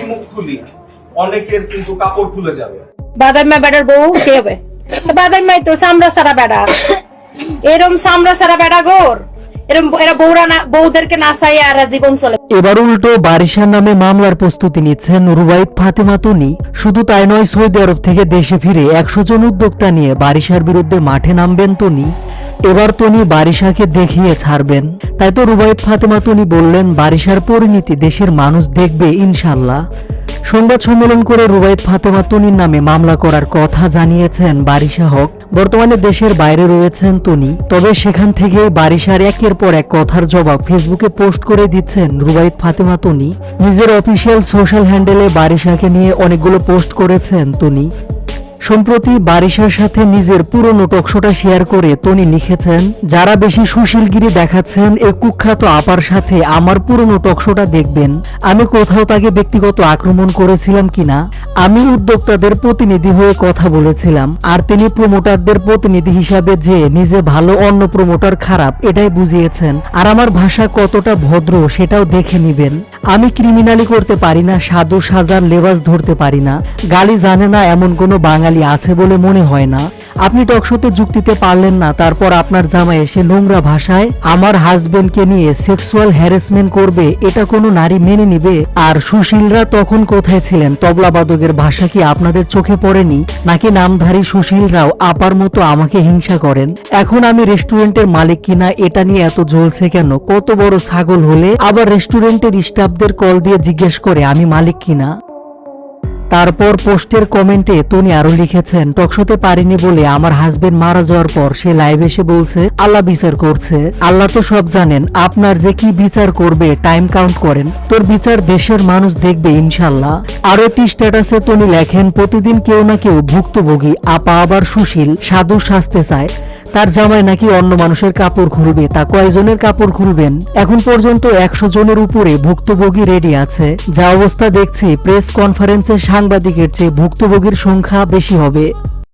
মুখ খুলি অনেকের কিন্তু কাপড় খুলে যাবে। বাদাইমা বেড়ার বউ কে হবে? বাদাইমাই তো সামরা সারা বেড়া, এরম সামরা সারা বেড়া গোর, এরম এরা বউদেরকে নাচাই আর জীবন চলে। এবার উল্টো বারিশার নামে মামলার প্রস্তুতি নিচ্ছেন রুবাইত ফাতেমা তনি। শুধু তাই নয়, সৌদি আরব থেকে দেশে ফিরে 100 জন উদ্যোক্তা নিয়ে বারিশার বিরুদ্ধে মাঠে নামবেন তনি। এবার তনি বারিশাকে দেখিয়ে ছাড়বেন। তাই তো রুবাইত ফাতেমা তনি বললেন, বারিশার পরিণতি দেশের মানুষ দেখবে ইনশাল্লাহ। সংবাদ সম্মেলন করে রুবাইত ফাতেমা তনির নামে মামলা করার কথা জানিয়েছেন বারিশা হক। বর্তমানে দেশের বাইরে রয়েছেন তনি, তবে সেখান থেকে বারিশার একের পর এক কথার জবাব ফেসবুকে পোস্ট করে দিচ্ছেন রুবাইত ফাতেমা তনি। নিজের অফিসিয়াল সোশ্যাল হ্যান্ডেলে বারিশাকে নিয়ে অনেকগুলো পোস্ট করেছেন তনি। সম্প্রতি বারিশার সাথে নিজের পুরনো টকশোটা শেয়ার করে তনি লিখেছেন, যারা বেশি সুশীলগিরি দেখাচ্ছেন এ কুখ্যাত আপার সাথে আমার পুরনো টকশোটা দেখবেন। আমি কোথাও তাকে ব্যক্তিগত আক্রমণ করেছিলাম কিনা? আমি উদ্যোক্তাদের প্রতিনিধি হয়ে কথা বলেছিলাম, আর তিনি প্রমোটারদের প্রতিনিধি হিসাবে যে নিজে ভালো অন্য প্রমোটার খারাপ এটাই বুঝিয়েছেন। আর আমার ভাষা কতটা ভদ্র সেটাও দেখে নিবেন। আমি ক্রিমিনালি করতে পারি না, সাধু সাজার লেবাস ধরতে পারি না, গালি জানে না এমন কোনো বাঙালি আছে বলে মনে হয় না। আপনি টকশোতে যুক্তিতে পারলেন না, তারপর আপনার জামাই এসে নোংরা ভাষায় আমার হাজবেন্ডকে নিয়ে সেক্সুয়াল হ্যারাসমেন্ট করবে, এটা কোনো নারী মেনে নিবে? আর সুশীলরা তখন কোথায় ছিলেন? তবলাবাদকের ভাষা কি আপনাদের চোখে পড়েনি? নাকি নামধারী সুশীলরাও আপার মতো আমাকে হিংসা করেন? এখন আমি রেস্টুরেন্টের মালিক কিনা এটা নিয়ে এত জ্বলছে কেন? কত বড় ছাগল হলে আবার রেস্টুরেন্টের স্টাফদের কল দিয়ে জিজ্ঞেস করে আমি মালিক কিনা? তারপর পোস্টের কমেন্টে তনি আরো লিখেছেন, টকশোতে পারিনি বলে আমার হাজবেন্ড মারা যাওয়ার পর সে লাইভে এসে বলছে আল্লাহ বিচার করছে। আল্লাহ তো সব জানেন, আপনার যে কি বিচার করবে টাইম কাউন্ট করেন, তোর বিচার দেশের মানুষ দেখবে ইনশাল্লাহ। আরো একটি স্ট্যাটাসে তনি লেখেন, প্রতিদিন কেউ না কেউ ভুক্তভোগী আপা আবার সুশীল সাধু সাজতে চায়। তার জামাই নাকি অন্য মানুষের কাপড় খুলবে, তা কয়জনের কাপড় খুলবেন? এখন পর্যন্ত 100 জনের উপরে ভুক্তভোগী রেডি আছে। যা অবস্থা দেখছি প্রেস কনফারেন্সে সাংবাদিকের চেয়ে ভুক্তভোগীর সংখ্যা বেশি হবে।